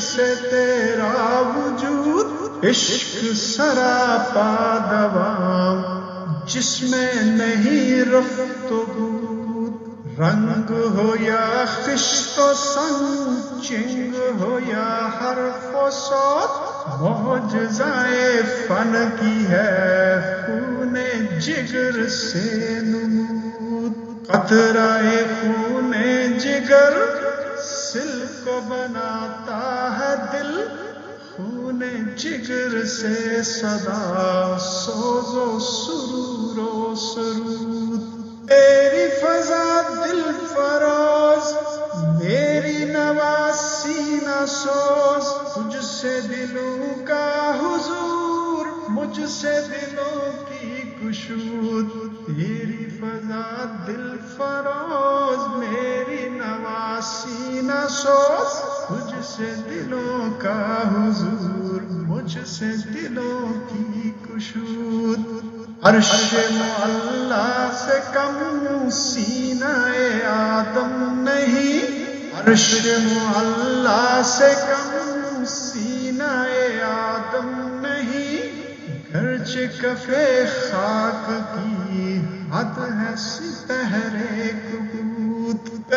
سے تیرا وجود، عشق سراپا دوام جس میں نہیں رفت و بود، رنگ ہو یا خشت و سنگ، چنگ ہو یا حرف و صوت، معجزۂ فن کی ہے خون جگر سے نمود، قطرۂ خون جگر سل کو بناتا ہے دل، خون جگر سے صدا سوز و سرور و سرود، تیری فضا دل فروز میری نوا سینہ سوز، تجھ سے دلوں کا حضور مجھ سے دلوں کی گشود، تیری فضا دل فروز میری نوا سینہ سوز، تجھ سے دلوں کا حضور مجھ سے دلوں کی گشود، عرش معلا سے کم سینہ آدم نہیں، عرش معلا سے کم سینہ آدم نہیں، گرچہ کف خاک کی حد ہے سپہر کبود۔